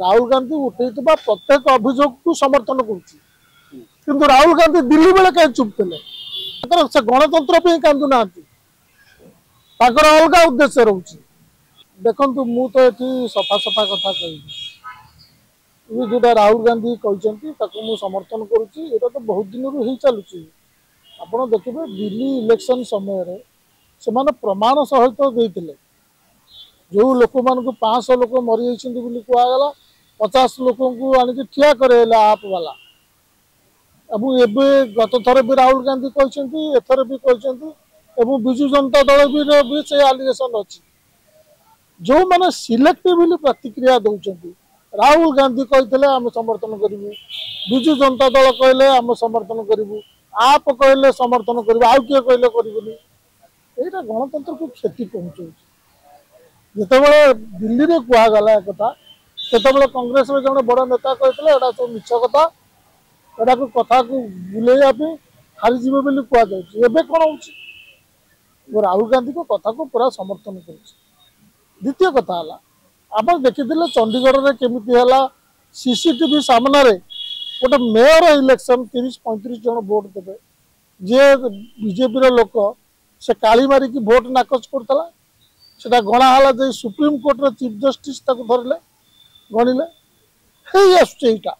राहुल गांधी उठे प्रत्येक अभियोग को समर्थन कर राहुल गांधी दिल्ली बेले कहीं चुप थे से गणतंत्र पे कांदू ना अलग उद्देश्य रोचे देखु मु तो ये सफा सफा कथा कह जोटा राहुल गांधी कहते समर्थन करुच्ची तो बहुत दिन रू ही चलुची आप देखिए दिल्ली इलेक्शन समय से प्रमाण सहित देते जो लोक मान 500 लोक मरी जाती कहगला 50 लोक को आनिक ठिया करे आप वाला गत थर भी राहुल गांधी कहते एथर भी कहते विजु जनता दल भी से आलिगेसन अच्छी जो मैंने सिलेक्टिवली प्रतिक्रिया दौरान राहुल गांधी कहते आम समर्थन करूँ विजु जनता दल कहले आम समर्थन करूँ आप कहले समर्थन करूँ आउ किए कहले करूनी यहाँ गणतंत्र को क्षति पहुँचाऊँ जितेबाला दिल्ली में कहगला एक से कांग्रेस जड़े बड़ नेता कहते यहाँ सब मिछ कथा यहाँ को कथा को बुलेवाई हारीजी बोली कहुए कौन हो राहुल गांधी को कथा को पूरा समर्थन कर कथा है आप देखिए चंडीगढ़ में केमी है सीसीटीवी सामने गोटे मेयर इलेक्शन 30-35 जन भोट देते जे बीजेपी लोक से काली मारिकी भोट नाकच करता से गणाला जे सुप्रीम कोर्ट चीफ जस्टिस धरले गणिले आसटा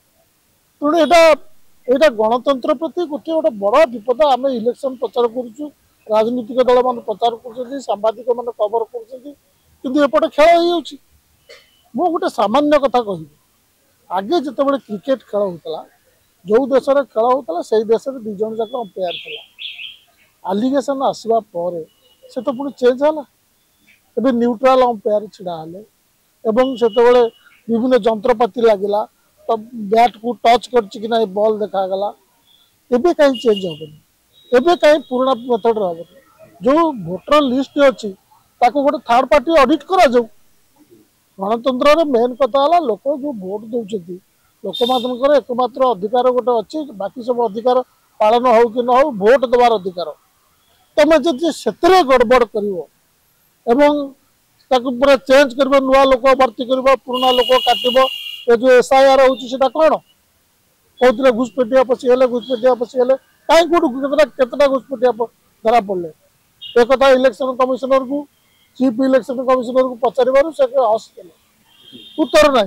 तेणु यहाँ गणतंत्र प्रति गोटे गोटे बड़ विपद आम इलेक्शन प्रचार करुचु राजनीतिक दल मान प्रचार कर सांबादिक मान कवर करपटे खेल हो गोटे सामान्य कथा कह आगे जिते क्रिकेट खेल होता जो देश में खेल होता से देश में 2 जन जाक अंपायर था आलिगेसन आसवा पर से तो पुणी चेंज है एवं न्यूट्राल अंपायर छिड़ा से विभिन्न जंत्रपाति लगिला तो बैट को टच कर बॉल देखागला एबे कहीं चेंज हेनी एबे कहीं पुराना मेथड हम जो भोटर लिस्ट अच्छी गोटे थर्ड पार्टी ऑडिट करा जाऊ गणतंत्र मेन कथा है लोक जो भोट दौरान लोक मान एकमात्र अधिकार गोटे अच्छी बाकी सब अधिकार पालन हो कि न हो भोट देवार अधिकार तुम जब से गड़बड़ कर पूरा चेंज कर नुआ लोक भर्ती कर पुराना लोक काटब ये जो SIR होता कौन कहते घुसपेटिया पशिगले घुसपेटिया पशिगले कहीं केतटा घुसपेटिया धरा पड़े एक इलेक्शन कमिशनर को चीफ इलेक्शन कमिशनर को पचार से हसते उत्तर ना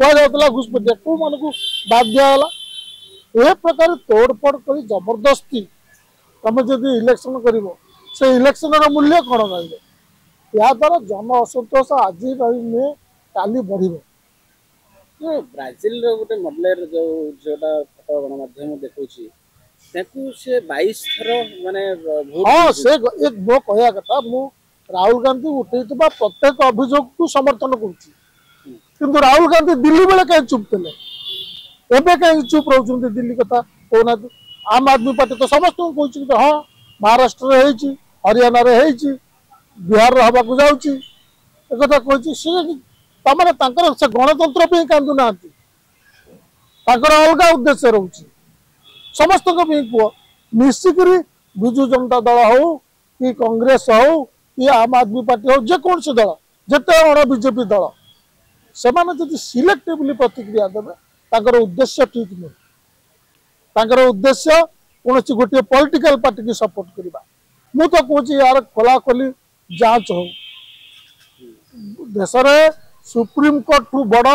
कहला घुसपेटिया कौ मान को बाध्य ए प्रकार तोड़फोड़ कर जबरदस्ती तुम जब इलेक्शन कर से इलेक्शन मूल्य कौन रही या द्वारा जन असंतोष आज नुहे काली बढ़ ब्राजिल गोटे मडलर जो झीटा फोटो गणमाध्यम देखा से 22 थर माने हाँ से एक मो कहया कथा मु राहुल गांधी उठे प्रत्येक अभियोग को समर्थन कर राहुल गांधी दिल्ली बेले कहीं चुप थे एवं कहीं चुप रोच दिल्ली कथा कहना आम आदमी पार्टी तो समस्त कहते हाँ महाराष्ट्र हरियाणा बिहार हवा को जाऊँगी एक कही से गणतंत्र पे कांदू ना अलग उद्देश्य रोचे समस्त कह मिसिक विजु जनता दल हो कि कांग्रेस हो कि आम आदमी पार्टी हो जेकोसी दल जिते अण बीजेपी दल से सिलेक्टिवली प्रतिक्रिया देवे उद्देश्य ठीक नुहे उद्देश्य कौन गोटे पॉलिटिकल पार्टी की सपोर्ट करवा मु तो कौच यार खोला खोली जांच हो देश में सुप्रीम कोर्ट ठू बड़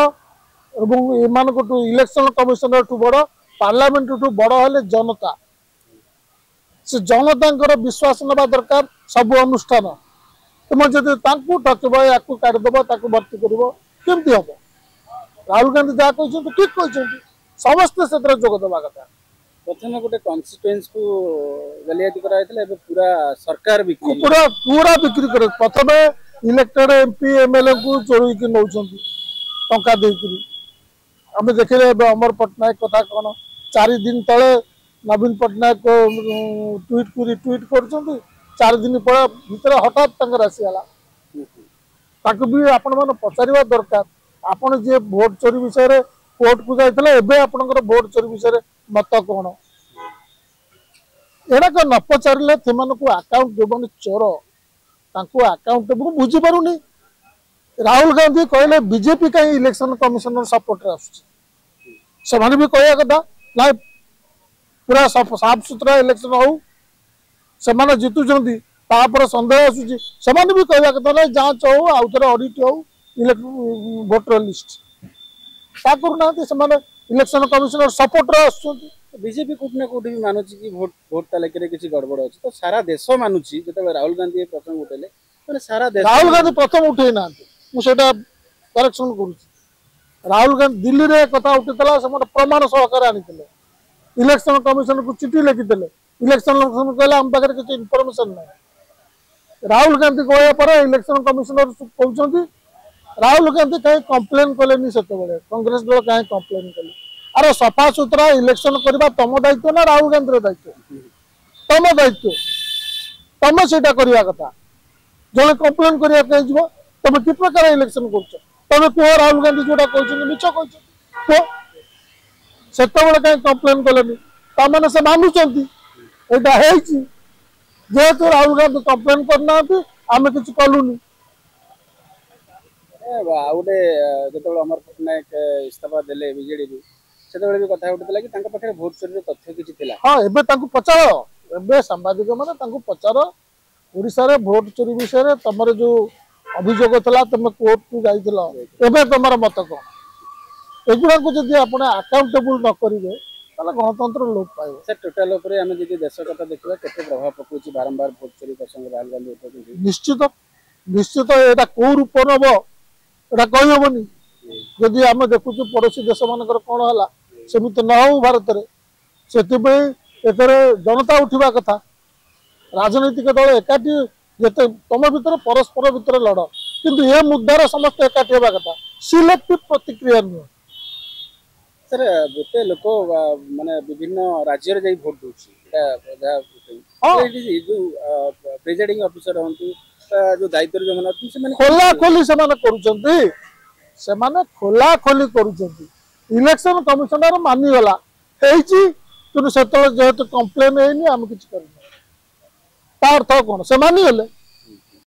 एमान इलेक्शन कमिशनर ठू बड़ पार्लियामेंट ठू बड़ है जनता से जनता विश्वास ना दरकार सब अनुष्ठान तुम जब ठकब या काटिदेव भर्ती करमती हम राहुल गांधी जहाँ कहते ठीक कहते समस्ते से जोगदेवा कथा प्रथम गोटे कन्स्टिट्यूएंस को गलियाती पूरा सरकार बिक्री पूरा बिक्री कर प्रथम इलेक्टेड MP MLA को चोरी की नौ टंका देकरी आम देखिए अमर पट्टनायक कथा कौन 4 दिन तले नवीन पट्टनायक ट्वीट को रिट्वीट कर 4 दिन पर भीतर हठात आसीगला भी आपण मैंने पचार दरकार आपड़ जी भोट चोरी विषय कोर्ट को जाते आपंकर भोट चोरी विषय मत कौन एड़ाक न पचारे से आकाउंट देवन चोर आकाउंटेबल बुझीपारूनी राहुल गांधी कहले बीजेपी कहीं इलेक्शन कमिशनर सपोर्ट से भी कहया कथा ना पूरा साफ सुथरा इलेक्शन हो से जितुंट तापर सन्देह आसूसी से भी कहया कथा ना जांच हो आउ थे ऑडिट हो भोटर लिस्ट करूना इलेक्शन कमिशनर सपोर्ट आसुँच बीजेपी कोठी ना कोठी भी मानुची कि भोट तालिका किसी गड़बड़ अच्छी तो सारा देश मानुची जो राहुल गांधी प्रथम उठेले मैंने सारा देश राहुल गांधी प्रथम उठे ना मुझे करेक्शन कर राहुल गांधी दिल्ली रे कथा उठीला से प्रमाण सहकार आनी इलेक्शन कमिशन को चिठी लिखिले इलेक्शन कमिशन कहले आम पाखे किसी इनफर्मेशन ना राहुल गांधी कहया पर इलेक्शन कमिशनर कहते राहुल गांधी कहीं कम्प्लेन कले से कांग्रेस दल कहीं कम्प्लेन कले अरे सफा सुतरा इलेक्शन करवा तुम दायित्व ना राहुल गांधी दायित्व तुम दायित्व तुम से करवा कथा जो कम्प्लेन करने तुम कि प्रकार इलेक्शन कर तुम कह राहुल गांधी जोटा कहते मिछ कह से कहीं कम्प्लेन कले तमें से मानुंट यहाँ जेहेतु राहुल गांधी कम्प्लेन करना आम कि कलुनी गोटे जो अमर पट्टनायक इस्तीफा देले बीजेडी से भी कथा उठा कि पाखे भोट चोरी तथ्य किसी हाँ एवं पचार ए सांबादिक मैंने पचार ओडिशा रे भोट चोरी विषय तुम जो अभियोग था तुम कोर्ट को जाइए तुम मत कौन एगुड़ा को जब आप अकाउंटेबल न करेंगे गणतंत्र लोप पाए सर टोटाल आम जी देश कथा देखा केते प्रभाव पकाउछि बारंबार भोट चोरी प्रसंग राहुल गांधी उठाउछन्ति निश्चित निश्चित एटा को रूप नब एटा कहि हेबनी जदि आम देखुछु पड़ोसी देश मानकर कोन हला सेमित न हो भारत रे सेतिबे एतरे जनता उठिबा कथा राजनीतिक दल एकाठी जते तुम भीतर परस्पर भीतर लड़ किंतु ये मुद्दार समस्त एकाठी हेबा कथा सिलेक्टिव प्रतिक्रिया नुह सर गोटे लोक माने विभिन्न राज्य रे भोट दूची जो प्रेसिडिंग ऑफिसर हंतु जो दायित्व जो माने खोला खोली से करूचंती से खोला खोली करूचंती इलेक्शन कमिशनर मानिगला किंतु से जेहेतु कंप्लेन है आम कि अर्थ कौन से मानिगले